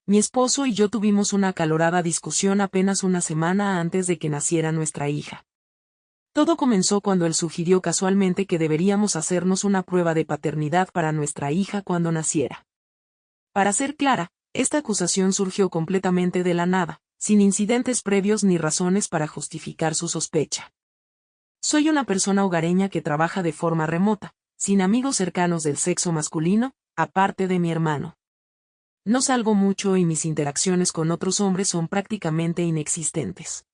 Mi esposo y yo tuvimos una acalorada discusión apenas una semana antes de que naciera nuestra hija. Todo comenzó cuando él sugirió casualmente que deberíamos hacernos una prueba de paternidad para nuestra hija cuando naciera. Para ser clara, esta acusación surgió completamente de la nada, sin incidentes previos ni razones para justificar su sospecha. Soy una persona hogareña que trabaja de forma remota, sin amigos cercanos del sexo masculino, aparte de mi hermano. No salgo mucho y mis interacciones con otros hombres son prácticamente inexistentes.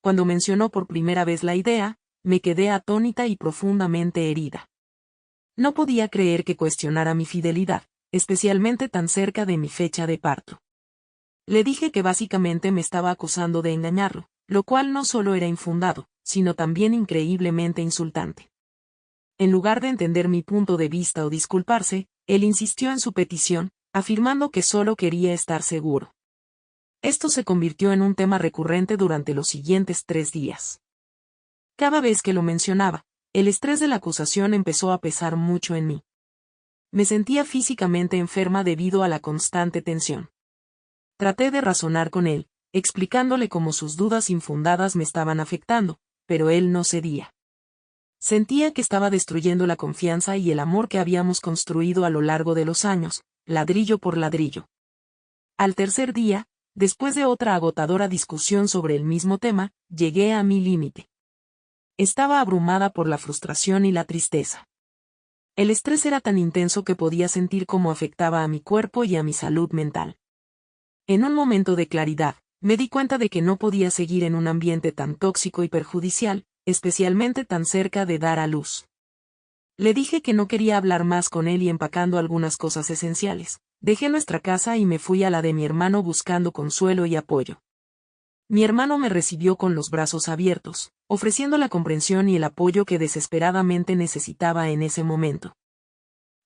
Cuando mencionó por primera vez la idea, me quedé atónita y profundamente herida. No podía creer que cuestionara mi fidelidad, especialmente tan cerca de mi fecha de parto. Le dije que básicamente me estaba acusando de engañarlo, lo cual no solo era infundado, sino también increíblemente insultante. En lugar de entender mi punto de vista o disculparse, él insistió en su petición, afirmando que solo quería estar seguro. Esto se convirtió en un tema recurrente durante los siguientes 3 días. Cada vez que lo mencionaba, el estrés de la acusación empezó a pesar mucho en mí. Me sentía físicamente enferma debido a la constante tensión. Traté de razonar con él, explicándole cómo sus dudas infundadas me estaban afectando, pero él no cedía. Sentía que estaba destruyendo la confianza y el amor que habíamos construido a lo largo de los años, ladrillo por ladrillo. Al tercer día, después de otra agotadora discusión sobre el mismo tema, llegué a mi límite. Estaba abrumada por la frustración y la tristeza. El estrés era tan intenso que podía sentir cómo afectaba a mi cuerpo y a mi salud mental. En un momento de claridad, me di cuenta de que no podía seguir en un ambiente tan tóxico y perjudicial, especialmente tan cerca de dar a luz. Le dije que no quería hablar más con él y empacando algunas cosas esenciales, dejé nuestra casa y me fui a la de mi hermano buscando consuelo y apoyo. Mi hermano me recibió con los brazos abiertos, ofreciendo la comprensión y el apoyo que desesperadamente necesitaba en ese momento.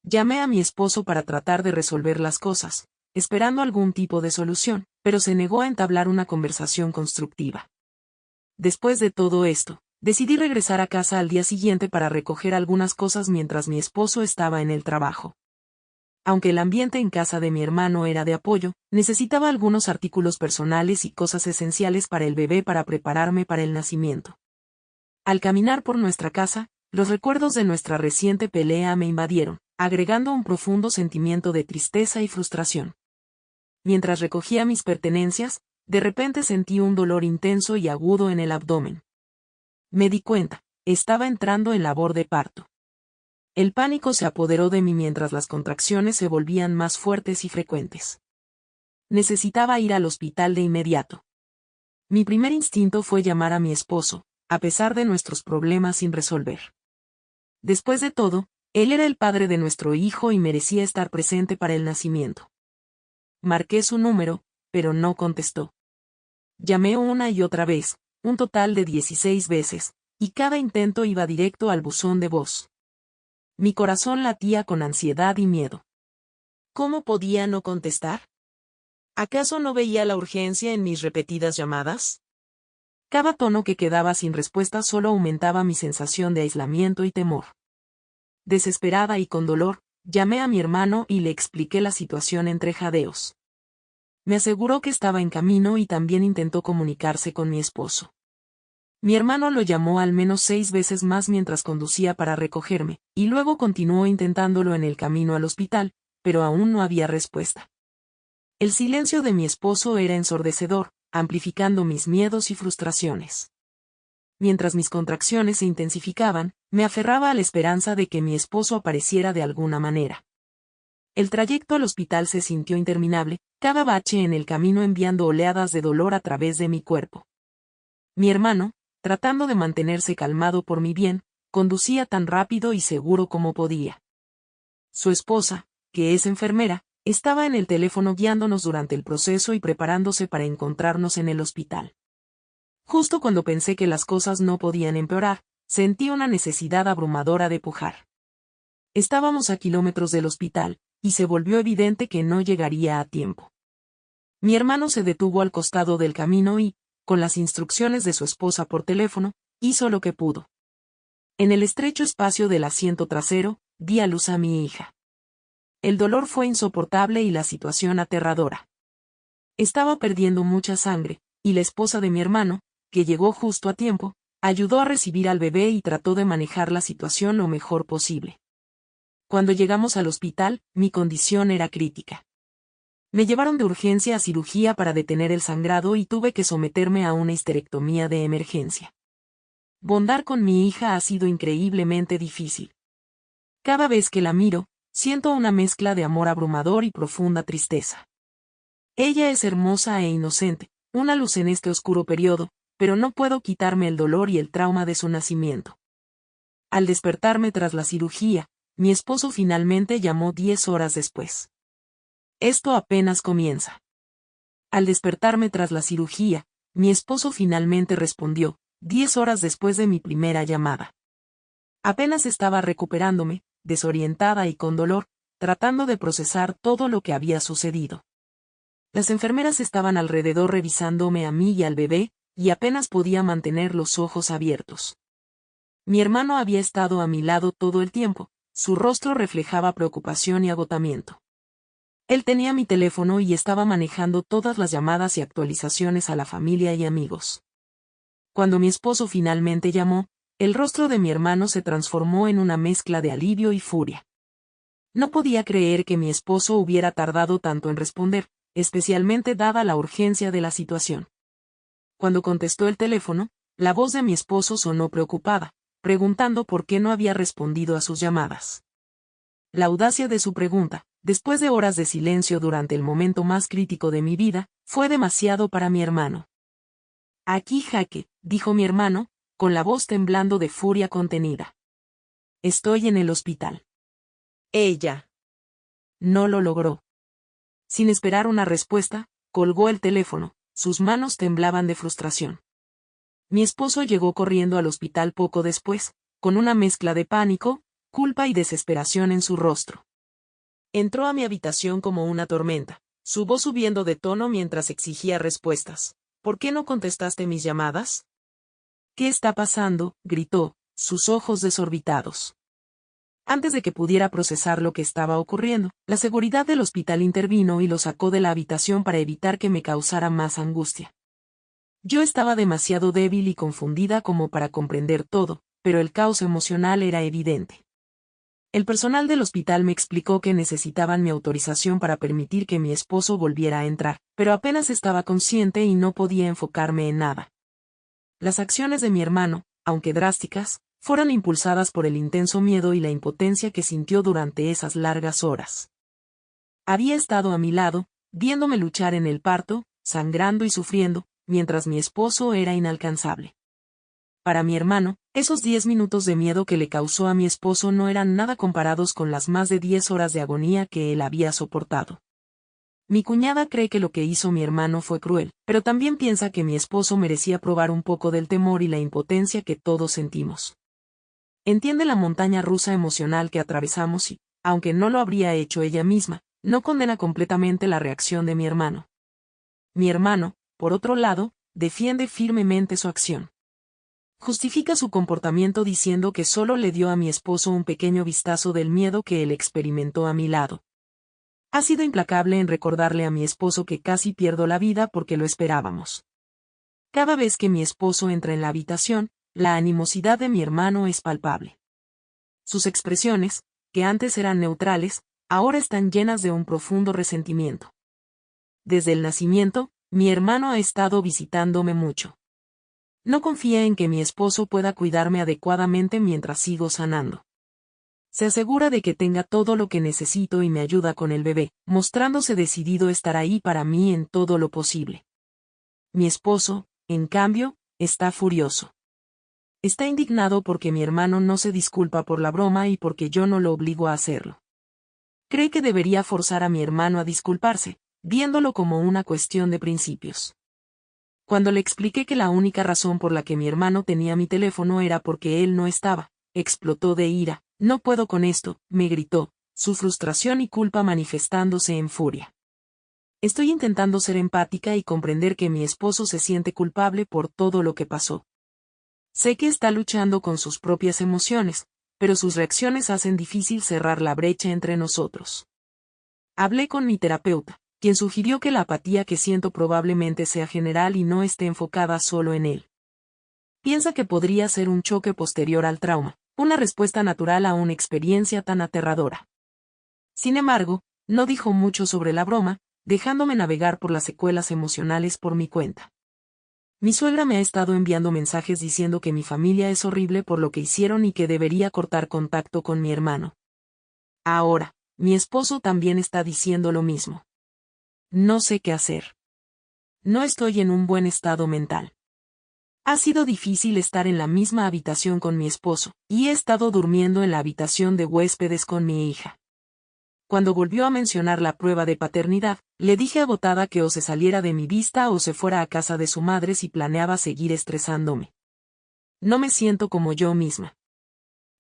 Llamé a mi esposo para tratar de resolver las cosas, esperando algún tipo de solución, pero se negó a entablar una conversación constructiva. Después de todo esto, decidí regresar a casa al día siguiente para recoger algunas cosas mientras mi esposo estaba en el trabajo. Aunque el ambiente en casa de mi hermano era de apoyo, necesitaba algunos artículos personales y cosas esenciales para el bebé para prepararme para el nacimiento. Al caminar por nuestra casa, los recuerdos de nuestra reciente pelea me invadieron, agregando un profundo sentimiento de tristeza y frustración. Mientras recogía mis pertenencias, de repente sentí un dolor intenso y agudo en el abdomen. Me di cuenta, estaba entrando en labor de parto. El pánico se apoderó de mí mientras las contracciones se volvían más fuertes y frecuentes. Necesitaba ir al hospital de inmediato. Mi primer instinto fue llamar a mi esposo, a pesar de nuestros problemas sin resolver. Después de todo, él era el padre de nuestro hijo y merecía estar presente para el nacimiento. Marqué su número, pero no contestó. Llamé una y otra vez, un total de 16 veces, y cada intento iba directo al buzón de voz. Mi corazón latía con ansiedad y miedo. ¿Cómo podía no contestar? ¿Acaso no veía la urgencia en mis repetidas llamadas? Cada tono que quedaba sin respuesta solo aumentaba mi sensación de aislamiento y temor. Desesperada y con dolor, llamé a mi hermano y le expliqué la situación entre jadeos. Me aseguró que estaba en camino y también intentó comunicarse con mi esposo. Mi hermano lo llamó al menos 6 veces más mientras conducía para recogerme, y luego continuó intentándolo en el camino al hospital, pero aún no había respuesta. El silencio de mi esposo era ensordecedor, amplificando mis miedos y frustraciones. Mientras mis contracciones se intensificaban, me aferraba a la esperanza de que mi esposo apareciera de alguna manera. El trayecto al hospital se sintió interminable, cada bache en el camino enviando oleadas de dolor a través de mi cuerpo. Mi hermano, tratando de mantenerse calmado por mi bien, conducía tan rápido y seguro como podía. Su esposa, que es enfermera, estaba en el teléfono guiándonos durante el proceso y preparándose para encontrarnos en el hospital. Justo cuando pensé que las cosas no podían empeorar, sentí una necesidad abrumadora de pujar. Estábamos a kilómetros del hospital, y se volvió evidente que no llegaría a tiempo. Mi hermano se detuvo al costado del camino y, con las instrucciones de su esposa por teléfono, hizo lo que pudo. En el estrecho espacio del asiento trasero, di a luz a mi hija. El dolor fue insoportable y la situación aterradora. Estaba perdiendo mucha sangre, y la esposa de mi hermano, que llegó justo a tiempo, ayudó a recibir al bebé y trató de manejar la situación lo mejor posible. Cuando llegamos al hospital, mi condición era crítica. Me llevaron de urgencia a cirugía para detener el sangrado y tuve que someterme a una histerectomía de emergencia. Bondar con mi hija ha sido increíblemente difícil. Cada vez que la miro, siento una mezcla de amor abrumador y profunda tristeza. Ella es hermosa e inocente, una luz en este oscuro periodo, pero no puedo quitarme el dolor y el trauma de su nacimiento. Al despertarme tras la cirugía, mi esposo finalmente llamó 10 horas después. Esto apenas comienza. Al despertarme tras la cirugía, mi esposo finalmente respondió, 10 horas después de mi primera llamada. Apenas estaba recuperándome, desorientada y con dolor, tratando de procesar todo lo que había sucedido. Las enfermeras estaban alrededor revisándome a mí y al bebé, y apenas podía mantener los ojos abiertos. Mi hermano había estado a mi lado todo el tiempo, su rostro reflejaba preocupación y agotamiento. Él tenía mi teléfono y estaba manejando todas las llamadas y actualizaciones a la familia y amigos. Cuando mi esposo finalmente llamó, el rostro de mi hermano se transformó en una mezcla de alivio y furia. No podía creer que mi esposo hubiera tardado tanto en responder, especialmente dada la urgencia de la situación. Cuando contestó el teléfono, la voz de mi esposo sonó preocupada, preguntando por qué no había respondido a sus llamadas. La audacia de su pregunta, después de horas de silencio durante el momento más crítico de mi vida, fue demasiado para mi hermano. Aquí Jaque, dijo mi hermano, con la voz temblando de furia contenida. Estoy en el hospital. Ella. No lo logró. Sin esperar una respuesta, colgó el teléfono, sus manos temblaban de frustración. Mi esposo llegó corriendo al hospital poco después, con una mezcla de pánico, culpa y desesperación en su rostro. Entró a mi habitación como una tormenta, su voz subiendo de tono mientras exigía respuestas. ¿Por qué no contestaste mis llamadas? ¿Qué está pasando?, gritó, sus ojos desorbitados. Antes de que pudiera procesar lo que estaba ocurriendo, la seguridad del hospital intervino y lo sacó de la habitación para evitar que me causara más angustia. Yo estaba demasiado débil y confundida como para comprender todo, pero el caos emocional era evidente. El personal del hospital me explicó que necesitaban mi autorización para permitir que mi esposo volviera a entrar, pero apenas estaba consciente y no podía enfocarme en nada. Las acciones de mi hermano, aunque drásticas, fueron impulsadas por el intenso miedo y la impotencia que sintió durante esas largas horas. Había estado a mi lado, viéndome luchar en el parto, sangrando y sufriendo, mientras mi esposo era inalcanzable. Para mi hermano, esos 10 minutos de miedo que le causó a mi esposo no eran nada comparados con las más de 10 horas de agonía que él había soportado. Mi cuñada cree que lo que hizo mi hermano fue cruel, pero también piensa que mi esposo merecía probar un poco del temor y la impotencia que todos sentimos. Entiende la montaña rusa emocional que atravesamos y, aunque no lo habría hecho ella misma, no condena completamente la reacción de mi hermano. Mi hermano, por otro lado, defiende firmemente su acción. Justifica su comportamiento diciendo que solo le dio a mi esposo un pequeño vistazo del miedo que él experimentó a mi lado. Ha sido implacable en recordarle a mi esposo que casi pierdo la vida porque lo esperábamos. Cada vez que mi esposo entra en la habitación, la animosidad de mi hermano es palpable. Sus expresiones, que antes eran neutrales, ahora están llenas de un profundo resentimiento. Desde el nacimiento, mi hermano ha estado visitándome mucho. No confía en que mi esposo pueda cuidarme adecuadamente mientras sigo sanando. Se asegura de que tenga todo lo que necesito y me ayuda con el bebé, mostrándose decidido a estar ahí para mí en todo lo posible. Mi esposo, en cambio, está furioso. Está indignado porque mi hermano no se disculpa por la broma y porque yo no lo obligo a hacerlo. Cree que debería forzar a mi hermano a disculparse, viéndolo como una cuestión de principios. Cuando le expliqué que la única razón por la que mi hermano tenía mi teléfono era porque él no estaba, explotó de ira. No puedo con esto, me gritó, su frustración y culpa manifestándose en furia. Estoy intentando ser empática y comprender que mi esposo se siente culpable por todo lo que pasó. Sé que está luchando con sus propias emociones, pero sus reacciones hacen difícil cerrar la brecha entre nosotros. Hablé con mi terapeuta, quien sugirió que la apatía que siento probablemente sea general y no esté enfocada solo en él. Piensa que podría ser un choque posterior al trauma, una respuesta natural a una experiencia tan aterradora. Sin embargo, no dijo mucho sobre la broma, dejándome navegar por las secuelas emocionales por mi cuenta. Mi suegra me ha estado enviando mensajes diciendo que mi familia es horrible por lo que hicieron y que debería cortar contacto con mi hermano. Ahora, mi esposo también está diciendo lo mismo. No sé qué hacer. No estoy en un buen estado mental. Ha sido difícil estar en la misma habitación con mi esposo, y he estado durmiendo en la habitación de huéspedes con mi hija. Cuando volvió a mencionar la prueba de paternidad, le dije agotada que o se saliera de mi vista o se fuera a casa de su madre si planeaba seguir estresándome. No me siento como yo misma.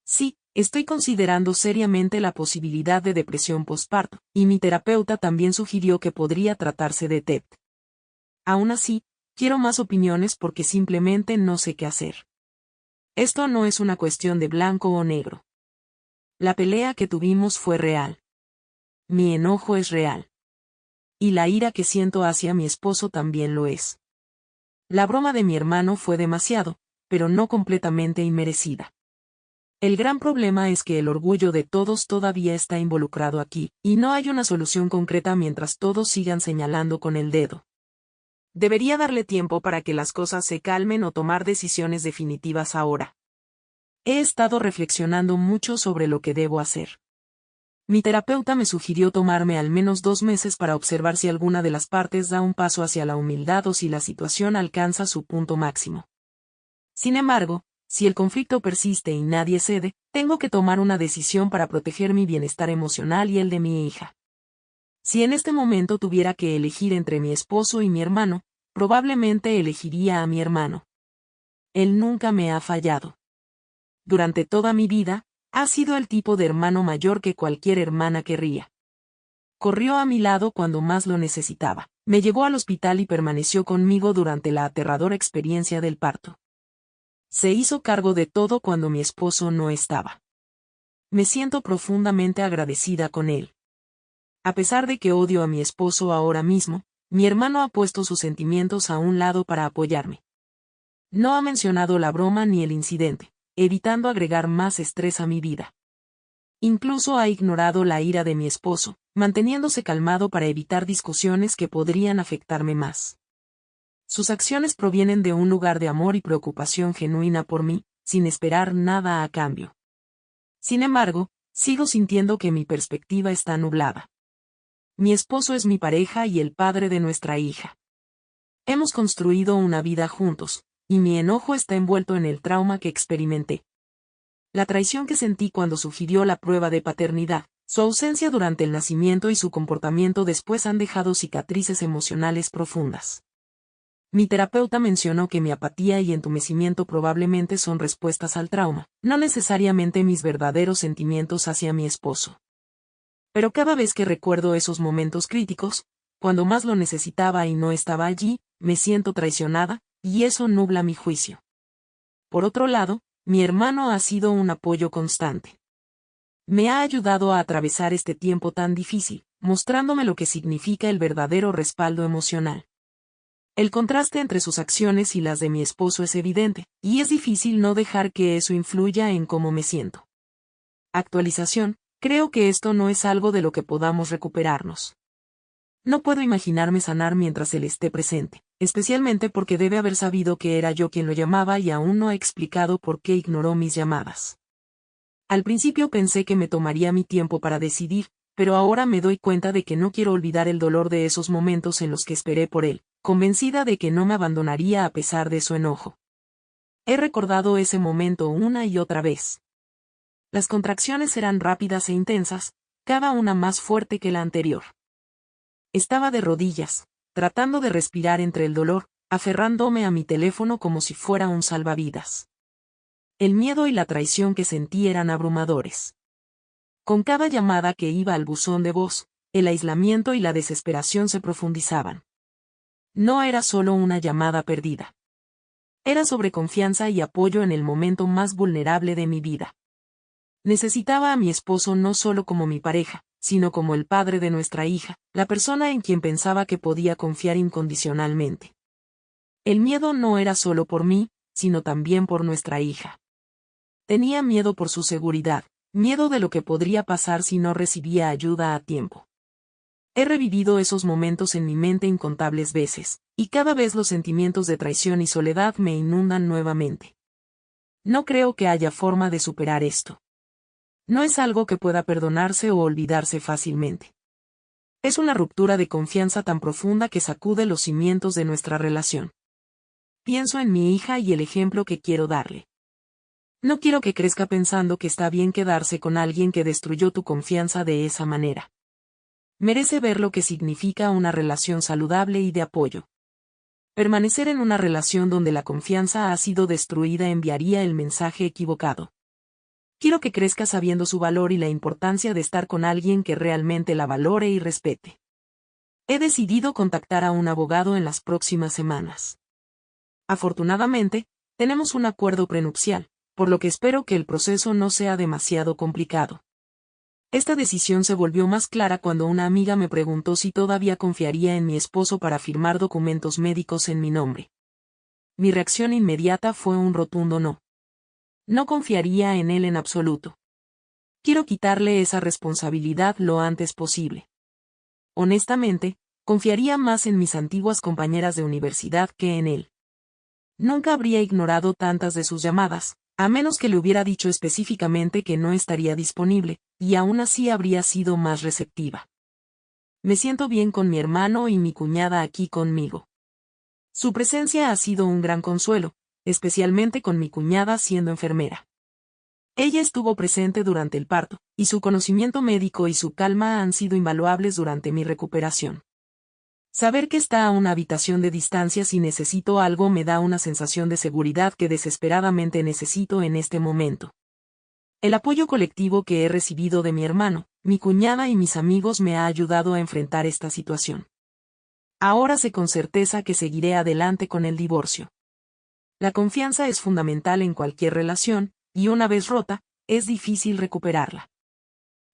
Sí, estoy considerando seriamente la posibilidad de depresión postparto, y mi terapeuta también sugirió que podría tratarse de TED. Aún así, quiero más opiniones porque simplemente no sé qué hacer. Esto no es una cuestión de blanco o negro. La pelea que tuvimos fue real. Mi enojo es real. Y la ira que siento hacia mi esposo también lo es. La broma de mi hermano fue demasiado, pero no completamente inmerecida. El gran problema es que el orgullo de todos todavía está involucrado aquí, y no hay una solución concreta mientras todos sigan señalando con el dedo. Debería darle tiempo para que las cosas se calmen o tomar decisiones definitivas ahora. He estado reflexionando mucho sobre lo que debo hacer. Mi terapeuta me sugirió tomarme al menos 2 meses para observar si alguna de las partes da un paso hacia la humildad o si la situación alcanza su punto máximo. Sin embargo, si el conflicto persiste y nadie cede, tengo que tomar una decisión para proteger mi bienestar emocional y el de mi hija. Si en este momento tuviera que elegir entre mi esposo y mi hermano, probablemente elegiría a mi hermano. Él nunca me ha fallado. Durante toda mi vida, ha sido el tipo de hermano mayor que cualquier hermana querría. Corrió a mi lado cuando más lo necesitaba, me llevó al hospital y permaneció conmigo durante la aterradora experiencia del parto. Se hizo cargo de todo cuando mi esposo no estaba. Me siento profundamente agradecida con él. A pesar de que odio a mi esposo ahora mismo, mi hermano ha puesto sus sentimientos a un lado para apoyarme. No ha mencionado la broma ni el incidente, evitando agregar más estrés a mi vida. Incluso ha ignorado la ira de mi esposo, manteniéndose calmado para evitar discusiones que podrían afectarme más. Sus acciones provienen de un lugar de amor y preocupación genuina por mí, sin esperar nada a cambio. Sin embargo, sigo sintiendo que mi perspectiva está nublada. Mi esposo es mi pareja y el padre de nuestra hija. Hemos construido una vida juntos, y mi enojo está envuelto en el trauma que experimenté. La traición que sentí cuando sugirió la prueba de paternidad, su ausencia durante el nacimiento y su comportamiento después han dejado cicatrices emocionales profundas. Mi terapeuta mencionó que mi apatía y entumecimiento probablemente son respuestas al trauma, no necesariamente mis verdaderos sentimientos hacia mi esposo. Pero cada vez que recuerdo esos momentos críticos, cuando más lo necesitaba y no estaba allí, me siento traicionada, y eso nubla mi juicio. Por otro lado, mi hermano ha sido un apoyo constante. Me ha ayudado a atravesar este tiempo tan difícil, mostrándome lo que significa el verdadero respaldo emocional. El contraste entre sus acciones y las de mi esposo es evidente, y es difícil no dejar que eso influya en cómo me siento. Actualización, creo que esto no es algo de lo que podamos recuperarnos. No puedo imaginarme sanar mientras él esté presente, especialmente porque debe haber sabido que era yo quien lo llamaba y aún no ha explicado por qué ignoró mis llamadas. Al principio pensé que me tomaría mi tiempo para decidir, pero ahora me doy cuenta de que no quiero olvidar el dolor de esos momentos en los que esperé por él, convencida de que no me abandonaría a pesar de su enojo. He recordado ese momento una y otra vez. Las contracciones eran rápidas e intensas, cada una más fuerte que la anterior. Estaba de rodillas, tratando de respirar entre el dolor, aferrándome a mi teléfono como si fuera un salvavidas. El miedo y la traición que sentí eran abrumadores. Con cada llamada que iba al buzón de voz, el aislamiento y la desesperación se profundizaban. No era solo una llamada perdida. Era sobre confianza y apoyo en el momento más vulnerable de mi vida. Necesitaba a mi esposo no solo como mi pareja, sino como el padre de nuestra hija, la persona en quien pensaba que podía confiar incondicionalmente. El miedo no era solo por mí, sino también por nuestra hija. Tenía miedo por su seguridad, miedo de lo que podría pasar si no recibía ayuda a tiempo. He revivido esos momentos en mi mente incontables veces, y cada vez los sentimientos de traición y soledad me inundan nuevamente. No creo que haya forma de superar esto. No es algo que pueda perdonarse o olvidarse fácilmente. Es una ruptura de confianza tan profunda que sacude los cimientos de nuestra relación. Pienso en mi hija y el ejemplo que quiero darle. No quiero que crezca pensando que está bien quedarse con alguien que destruyó tu confianza de esa manera. Merece ver lo que significa una relación saludable y de apoyo. Permanecer en una relación donde la confianza ha sido destruida enviaría el mensaje equivocado. Quiero que crezca sabiendo su valor y la importancia de estar con alguien que realmente la valore y respete. He decidido contactar a un abogado en las próximas semanas. Afortunadamente, tenemos un acuerdo prenupcial, por lo que espero que el proceso no sea demasiado complicado. Esta decisión se volvió más clara cuando una amiga me preguntó si todavía confiaría en mi esposo para firmar documentos médicos en mi nombre. Mi reacción inmediata fue un rotundo no. No confiaría en él en absoluto. Quiero quitarle esa responsabilidad lo antes posible. Honestamente, confiaría más en mis antiguas compañeras de universidad que en él. Nunca habría ignorado tantas de sus llamadas, a menos que le hubiera dicho específicamente que no estaría disponible, y aún así habría sido más receptiva. Me siento bien con mi hermano y mi cuñada aquí conmigo. Su presencia ha sido un gran consuelo, especialmente con mi cuñada siendo enfermera. Ella estuvo presente durante el parto, y su conocimiento médico y su calma han sido invaluables durante mi recuperación. Saber que está a una habitación de distancia si necesito algo me da una sensación de seguridad que desesperadamente necesito en este momento. El apoyo colectivo que he recibido de mi hermano, mi cuñada y mis amigos me ha ayudado a enfrentar esta situación. Ahora sé con certeza que seguiré adelante con el divorcio. La confianza es fundamental en cualquier relación, y una vez rota, es difícil recuperarla.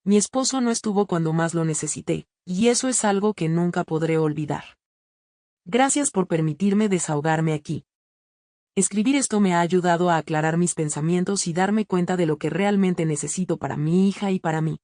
Mi esposo no estuvo cuando más lo necesité, y eso es algo que nunca podré olvidar. Gracias por permitirme desahogarme aquí. Escribir esto me ha ayudado a aclarar mis pensamientos y darme cuenta de lo que realmente necesito para mi hija y para mí.